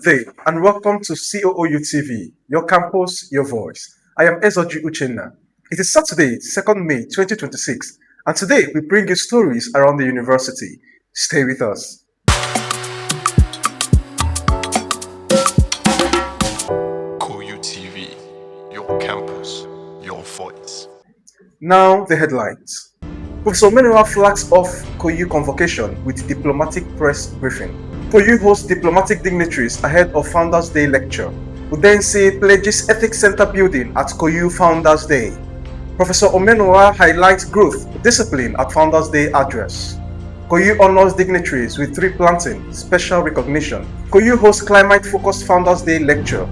day and welcome to COOU TV, your campus, your voice. I am Ezoji Uchenna. It is Saturday, 2nd May 2026, and today we bring you stories around the university. Stay with us. COOU TV, your campus, your voice. Now, the headlines. Professor Menua flags off COOU convocation with diplomatic press briefing. COOU hosts diplomatic dignitaries ahead of Founders Day lecture. Udense pledges Ethics Center building at COOU Founders Day. Professor Omenua highlights growth, discipline at Founders Day address. COOU honors dignitaries with tree planting, special recognition. COOU hosts climate-focused Founders Day lecture.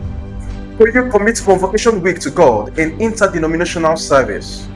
COOU commits Convocation Week to God in interdenominational service.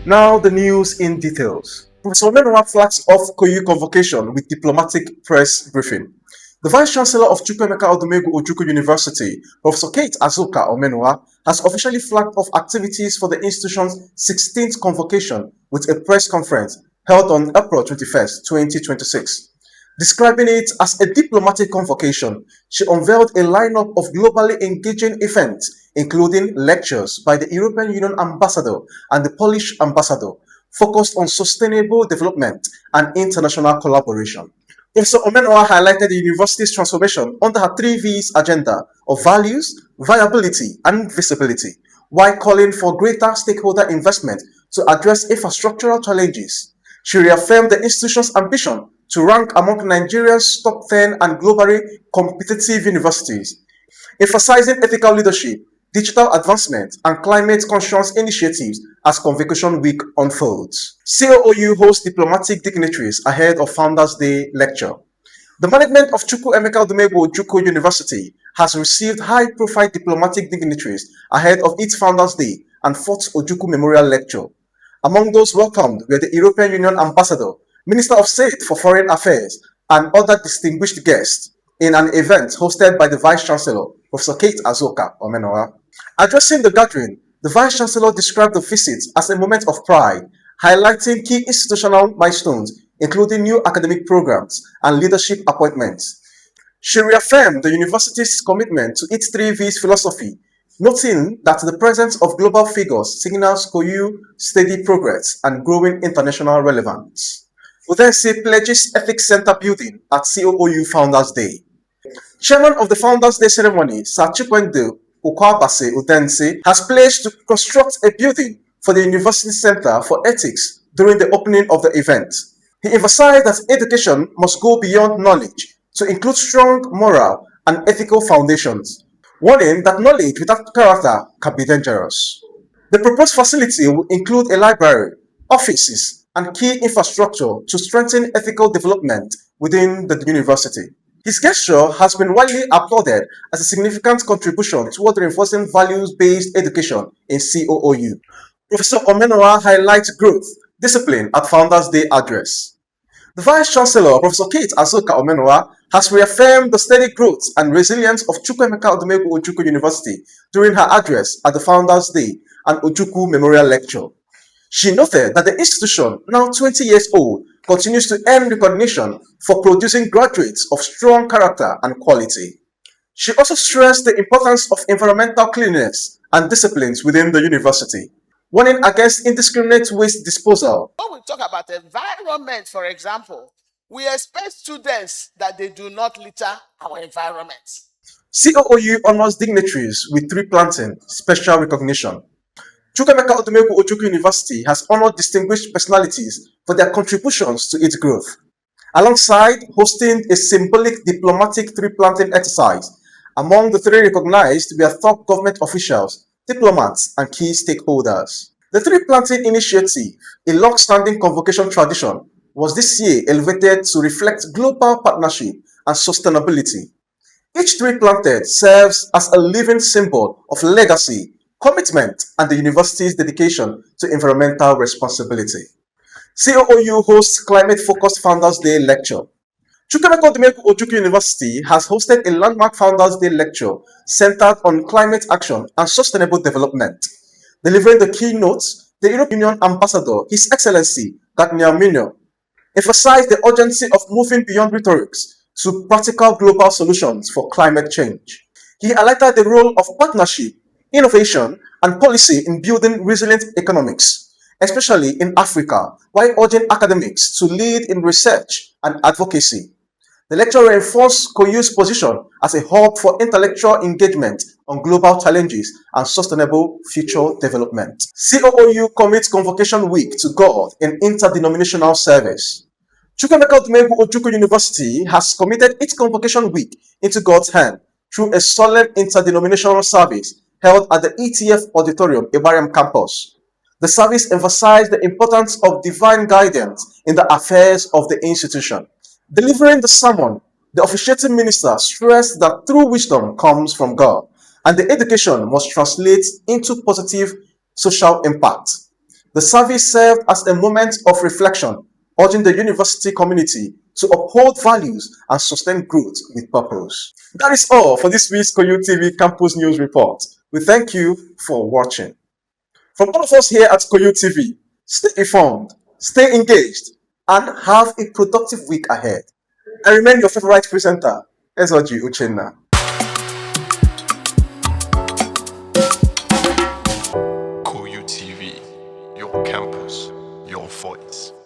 Now the news in details. Professor Omenua flags off COOU convocation with diplomatic press briefing. The Vice-Chancellor of Chukwuemeka Odumegwu Ojukwu University, Professor Kate Azuka Omenua, has officially flagged off activities for the institution's 16th convocation with a press conference held on April 21, 2026. Describing it as a diplomatic convocation, she unveiled a lineup of globally engaging events, including lectures by the European Union Ambassador and the Polish Ambassador, focused on sustainable development and international collaboration. Professor Omenua highlighted the university's transformation under her 3V's agenda of values, viability, and visibility, while calling for greater stakeholder investment to address infrastructural challenges. She reaffirmed the institution's ambition to rank among Nigeria's top 10 and globally competitive universities, emphasizing ethical leadership, digital advancement, and climate-conscious initiatives as Convocation Week unfolds. COOU hosts diplomatic dignitaries ahead of Founders Day lecture. The management of Chukwuemeka Odumegwu Ojukwu University has received high-profile diplomatic dignitaries ahead of its Founders Day and 4th Ojukwu Memorial Lecture. Among those welcomed were the European Union Ambassador, Minister of State for Foreign Affairs, and other distinguished guests in an event hosted by the Vice-Chancellor, Professor Kate Azuka Omenua. Addressing the gathering, the Vice-Chancellor described the visit as a moment of pride, highlighting key institutional milestones, including new academic programs and leadership appointments. She reaffirmed the university's commitment to its 3V's philosophy, noting that the presence of global figures signals COOU steady progress and growing international relevance. Udense pledges Ethics Center building at COOU Founders Day. Chairman of the Founders Day ceremony, Sir Chikwende Ukwabase Udense, has pledged to construct a building for the University Center for Ethics during the opening of the event. He emphasized that education must go beyond knowledge to include strong moral and ethical foundations, warning that knowledge without character can be dangerous. The proposed facility will include a library, offices, and key infrastructure to strengthen ethical development within the university. His gesture has been widely applauded as a significant contribution toward reinforcing values-based education in COOU. Professor Omenua highlights growth, discipline at Founders Day address. The Vice-Chancellor, Professor Kate Azuka Omenua, has reaffirmed the steady growth and resilience of Chukwuemeka Odumegwu Ojukwu University during her address at the Founders Day and Ojukwu Memorial Lecture. She noted that the institution, now 20 years old, continues to earn recognition for producing graduates of strong character and quality. She also stressed the importance of environmental cleanliness and disciplines within the university, warning against indiscriminate waste disposal. When we talk about environment, for example, we expect students that they do not litter our environment. COOU honors dignitaries with tree planting, special recognition. Chukwuemeka Odumegwu Ojukwu University has honored distinguished personalities for their contributions to its growth, alongside hosting a symbolic diplomatic tree planting exercise. Among the three recognized were top government officials, diplomats, and key stakeholders. The tree planting initiative, a long-standing convocation tradition, was this year elevated to reflect global partnership and sustainability. Each tree planted serves as a living symbol of legacy, commitment, and the university's dedication to environmental responsibility. COOU hosts climate-focused Founders Day lecture. Chukwuemeka Odumegwu Ojukwu University has hosted a landmark Founders Day lecture centered on climate action and sustainable development. Delivering the keynotes, the European Union Ambassador, His Excellency Gardner Minor, emphasized the urgency of moving beyond rhetorics to practical global solutions for climate change. He highlighted the role of partnership, innovation, and policy in building resilient economics, especially in Africa, while urging academics to lead in research and advocacy. The lecture reinforced COU's position as a hub for intellectual engagement on global challenges and sustainable future development. COOU commits Convocation Week to God in interdenominational service. Chukwemeka Odumegwu Ojukwu University has committed its Convocation Week into God's hand through a solemn interdenominational service held at the ETF Auditorium, Ibarem campus. The service emphasized the importance of divine guidance in the affairs of the institution. Delivering the sermon, the officiating minister stressed that true wisdom comes from God, and the education must translate into positive social impact. The service served as a moment of reflection, urging the university community to uphold values and sustain growth with purpose. That is all for this week's COUU TV Campus News Report. We thank you for watching. From all of us here at COUU TV, stay informed, stay engaged, and have a productive week ahead. I remain your favorite presenter, Ezoji Uchenna.